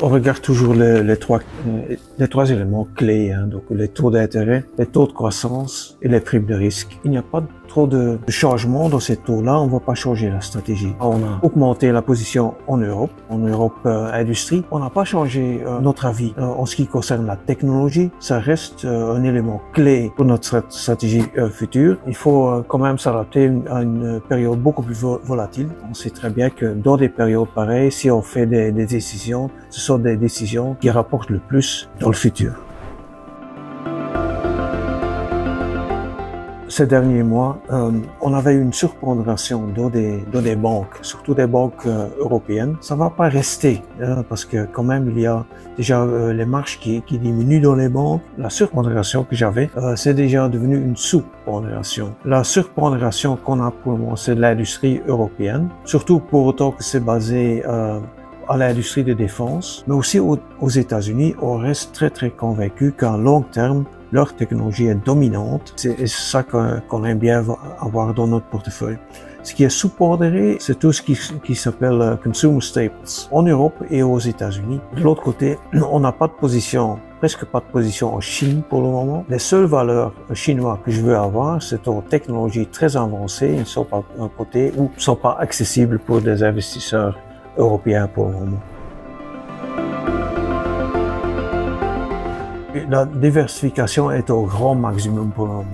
On regarde toujours les trois éléments clés, hein, donc les taux d'intérêt, les taux de croissance et les primes de risque. Il n'y a pas trop de changements dans ces taux-là, on ne va pas changer la stratégie. On a augmenté la position en Europe industrie. On n'a pas changé notre avis en ce qui concerne la technologie. Ça reste un élément clé pour notre stratégie future. Il faut quand même s'adapter à une période beaucoup plus volatile. On sait très bien que dans des périodes pareilles, si on fait des décisions, ce sont des décisions qui rapportent le plus dans le futur. Ces derniers mois, on avait une surpondération dans des banques, surtout des banques européennes. Ça va pas rester, hein, parce que quand même il y a déjà les marges qui diminuent dans les banques. La surpondération que j'avais, c'est déjà devenu une sous-pondération. La surpondération qu'on a pour le moment, c'est de l'industrie européenne, surtout pour autant que c'est basé à l'industrie de défense, mais aussi aux États-Unis. On reste très convaincu qu'à long terme, leur technologie est dominante. C'est ça qu'on aime bien avoir dans notre portefeuille. Ce qui est sous-pondéré, c'est tout ce qui s'appelle consumer staples en Europe et aux États-Unis. De l'autre côté, on n'a pas de position, presque pas de position en Chine pour le moment. Les seules valeurs chinoises que je veux avoir, c'est aux technologies très avancées, elles ne sont pas cotées ou ne sont pas accessibles pour des investisseurs européens pour le moment. La diversification est au grand maximum pour le moment.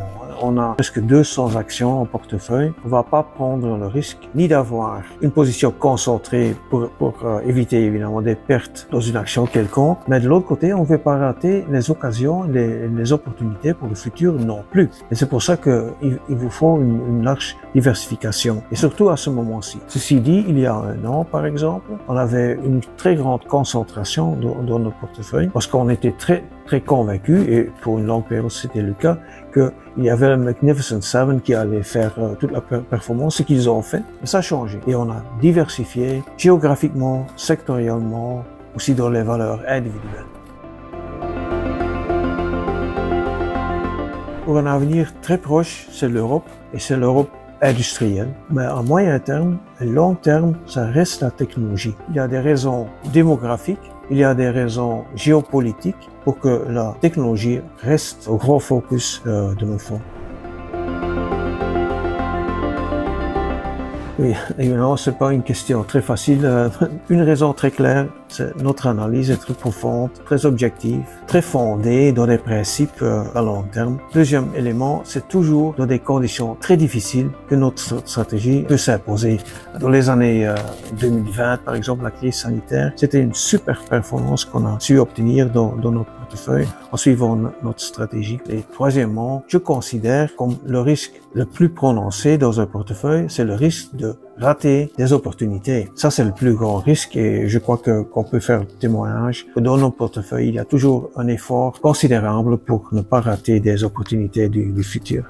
On a presque 200 actions en portefeuille. On ne va pas prendre le risque ni d'avoir une position concentrée pour éviter évidemment des pertes dans une action quelconque. Mais de l'autre côté, on ne veut pas rater les occasions, les opportunités pour le futur non plus. Et c'est pour ça qu'il vous faut une large diversification. Et surtout à ce moment-ci. Ceci dit, il y a un an par exemple, on avait une très grande concentration dans notre portefeuille parce qu'on était très convaincu, et pour une longue période c'était le cas, qu'il y avait le Magnificent Seven qui allait faire toute la performance, ce qu'ils ont fait, mais ça a changé. Et on a diversifié géographiquement, sectoriellement, aussi dans les valeurs individuelles. Pour un avenir très proche, c'est l'Europe, et c'est l'Europe industrielle. Mais à moyen terme et long terme, ça reste la technologie. Il y a des raisons démographiques, il y a des raisons géopolitiques pour que la technologie reste au grand focus de nos fonds. Oui, évidemment, c'est pas une question très facile. Une raison très claire, c'est notre analyse est très profonde, très objective, très fondée dans des principes à long terme. Deuxième élément, c'est toujours dans des conditions très difficiles que notre stratégie peut s'imposer. Dans les années 2020, par exemple, la crise sanitaire, c'était une super performance qu'on a su obtenir dans notre portefeuille en suivant notre stratégie. Et troisièmement, je considère comme le risque le plus prononcé dans un portefeuille, c'est le risque de rater des opportunités. Ça, c'est le plus grand risque et je crois qu'on peut faire témoignage que dans nos portefeuilles, il y a toujours un effort considérable pour ne pas rater des opportunités du futur.